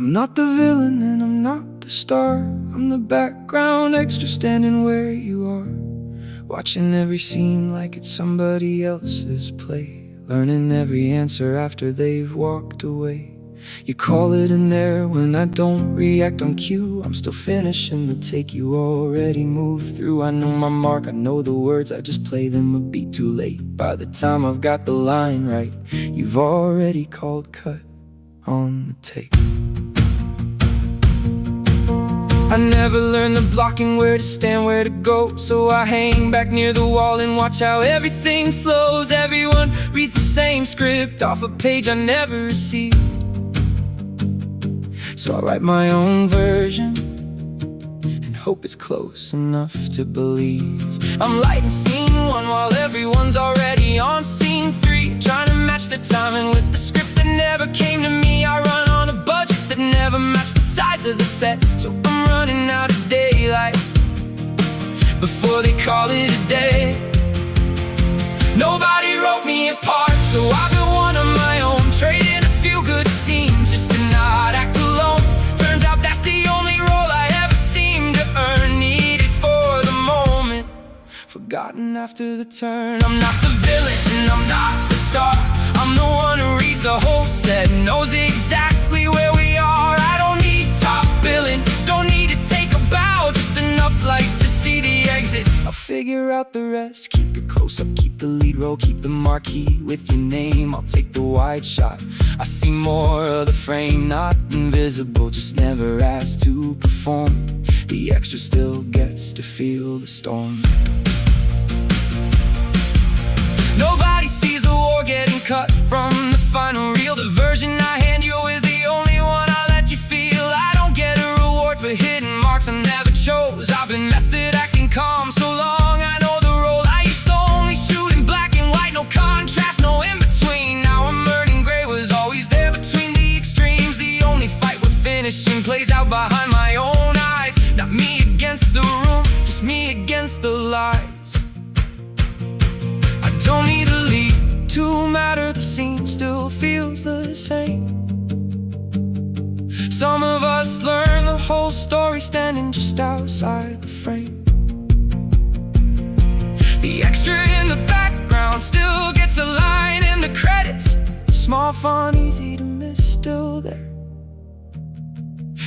I'm not the villain and I'm not the star. I'm the background extra standing where you are, watching every scene like it's somebody else's play, learning every answer after they've walked away. You call it in there when I don't react on cue. I'm still finishing the take you already moved through. I know my mark, I know the words, I just play them a beat too late. By the time I've got the line right, you've already called cut on the tape. I never learned the blocking, where to stand, where to go, so I hang back near the wall and watch how everything flows. Everyone reads the same script off a page I never received, so I write my own version and hope it's close enough to believe. I'm lighting scene 1 while everyone's already on scene 3, trying to match the timing with the script that never came to me. I run on a budget that never matched the size of the set, so I'm running out of daylight before they call it a day. Nobody wrote me a part, so I've been one of my own, trading a few good scenes just to not act alone. Turns out that's the only role I ever seem to earn, needed for the moment, forgotten after the turn. I'm not the villain and I'm not the star. I'm the one who reads the whole set, knows exactly where we are. I don't need top billing, don't need to take a bow, just enough light to see the exit. I'll figure out the rest, keep it close up, keep the lead roll, keep the marquee with your name. I'll take the wide shot, I see more of the frame, not invisible, just never asked to perform. The extra still gets to feel the storm. Nobody sees the war getting cut from the final reel. The version I hand you is the only one I'll let you feel. I don't get a reward for hidden marks I never chose. I've been method acting calm so long, I know the role. I used to only shoot in black and white, no contrast, no in-between. Now I'm earning gray, was always there between the extremes. The only fight we're finishing plays out behind my own eyes. Not me against the room, just me against the lies. Don't need a lead to matter, the scene still feels the same. Some of us learn the whole story standing just outside the frame. The extra in the background still gets a line in the credits. Small font, easy to miss, still there.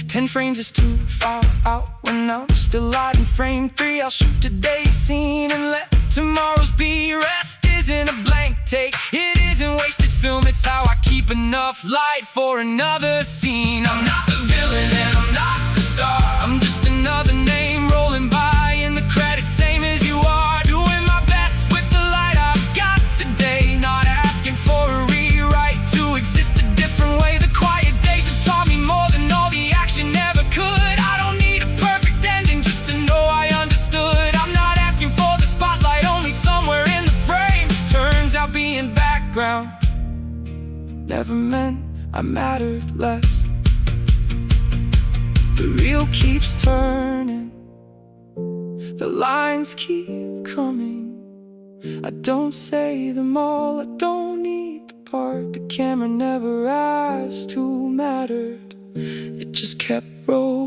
10 frames is too far out when I'm still light in frame 3. I'll shoot today's scene and let tomorrow's be. Rest isn't a blank take, it isn't wasted film, it's how I keep enough light for another scene. I'm not the villain and I'm not the star. I'm just another name rolling by in the credits, same as you are. Doing my best with the light I've got today, not asking for a rewrite to exist a different way. The quiet days have taught me more than all the action ever could. I don't need a perfect ending just to know I understood. I'm not asking for the spotlight, only somewhere in the frame. Turns out being background never meant I mattered less. The reel keeps turning, the lines keep coming. I don't say them all, I don't need the part. The camera never asked who mattered, it just kept rolling.